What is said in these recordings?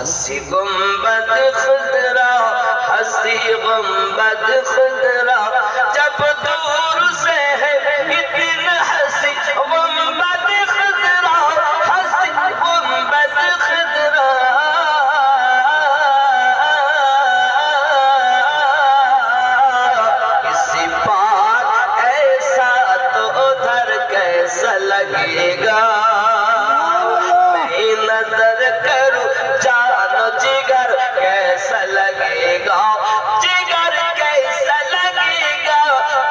हंसी गुंबद खुदरा, हंसी गुंबद खुदरा, जब दूर से है इतना हंसी गुंबद खुदरा, हंसी गुंबद खुदरा। किसी पार ऐसा तो उधर कैसा लगेगा, मैं नजर करूं जानो जिगर कैसा लगेगा, जिगर कैसा लगेगा,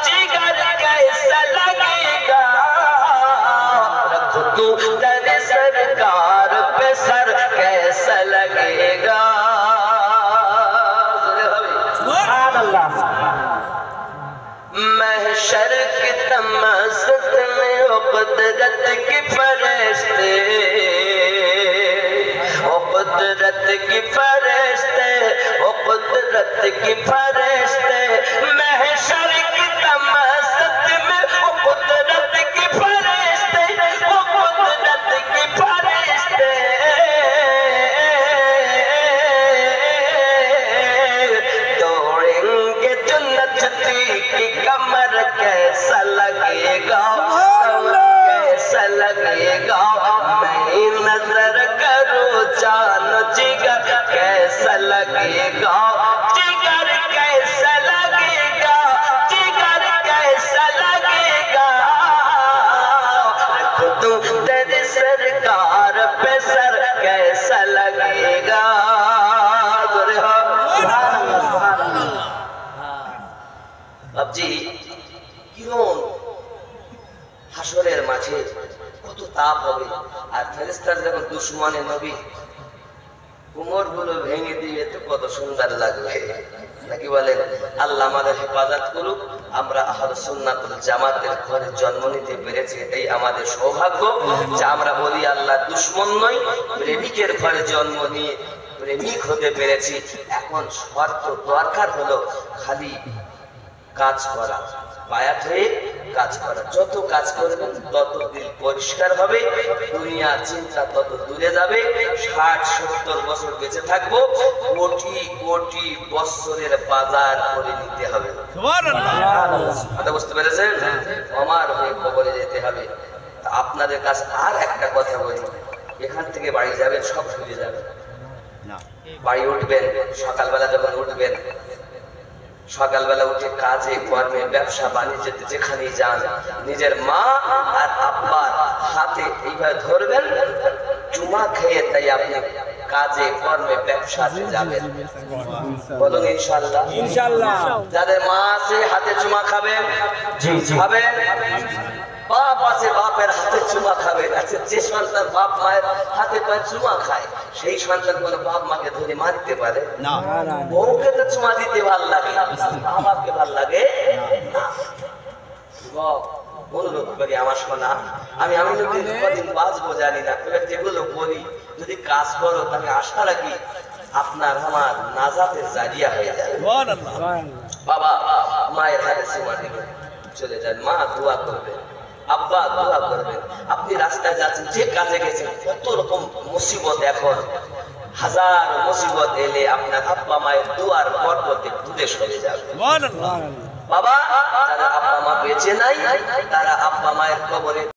जिगर कैसा लगेगा। रख दूं तेरे सरकार पे सर कैसा लगेगा। महशर की तमस्त में कुदरत की फरिश्ते, कुदरत की फरिश्ते, कुदरत की फरिश्ते, महशर की तमस्त में कुदरत की फरिश्ते, कुदरत की फरिश्ते दौड़ेंगे जन्नत की कमर कैसा लगेगा, कैसा लगेगा। मैं नजर करूं जानो जिगर कैसा लगेगा, जिगर कैसा लगेगा, जिगर कैसा लगेगा। रख दूं तेरी सरकार पे सर कैसा लगेगा। বাবজি কিরণ হাসরের মাঠে কত তাপ হবে, আর ফেরেশতারা যখন দুশমনে নবী কোমর গুলো ভেঙে দিবে তো কত সুন্দর লাগবে নাকি বলেন। আল্লাহ আমাদের হেফাজত করুক। আমরা আহলুস সুন্নাত ওয়াল জামাতের ঘরে জন্ম নিতে পেরেছি, এটাই আমাদের সৌভাগ্য যে আমরা বলি আল্লাহ দুশমন নই, প্রেমিকের ঘরে জন্ম নিয়ে প্রেমিক হতে পেরেছি। এখন শর্ত দরকার হলো খালি কাজ করা, বায়াত হয়ে কাজ করা। যত কাজ করবেন তত দিল পরিষ্কার হবে, দুনিয়া চিন্তা তত দূরে যাবে। 60-70 বছর বেঁচে থাকবো, কোটি কোটি বছরের বাজার করে নিতে হবে। কথা বুঝতে পেরেছেন? আমার হয়ে কবরে যেতে হবে। আপনাদের কাছে আর একটা কথা বলি, এখান থেকে বাড়ি যাবেন সব ভুলে যাবেন। বাড়ি উঠবেন, সকালবেলা যখন উঠবেন, সকালবেলা উঠে কাজে কর্মে ব্যবসা বাণিজ্যতে যেখানেই যান, নিজের মা আর আব্বার হাতে এইভাবে ধরবেন, চুমা খেয়ে তাই আপনি কাজে কর্মে ব্যবসাতে যাবেন। বলুন ইনশাআল্লাহ। ইনশাআল্লাহ। যাদের মা আছে হাতে চুমা খাবেন, খাবেন। বাপ আছে বাপের হাতে চুমা খাবেন। আচ্ছা, যে সন্তান বাপ মায়ের হাতে পায়ে চুমা খায় সেই সন্তান কোন বাপ মাকে ধরে মারতে পারে না। বউকে তো চুমা দিতে ভাল লাগে, বাবাকে ভাল লাগে না। অনুরোধ করি আমার সোনা, আমি কদিন বাঁচবো জানি না, যেগুলো বলি যদি কাজ করো তাহলে আশা রাখি আপনার আমার নাজাতের জারিয়া হয়ে যাবে। বাবা মায়ের হাতে চুমা দিবেন, চলে যান, মা দোয়া করবে, আব্বা দোয়া করবেন। আপনি রাস্তায় যাচ্ছেন, যে কাজে গেছেন, কত রকম মুসিবত, এখন হাজার মুসিবত এলে আপনার আব্বা মায়ের দোয়ার বরকতে দূরে সরে যাবে। বাবা যারা আব্বা মা বেঁচে নাই, তারা আব্বা মায়ের কবরে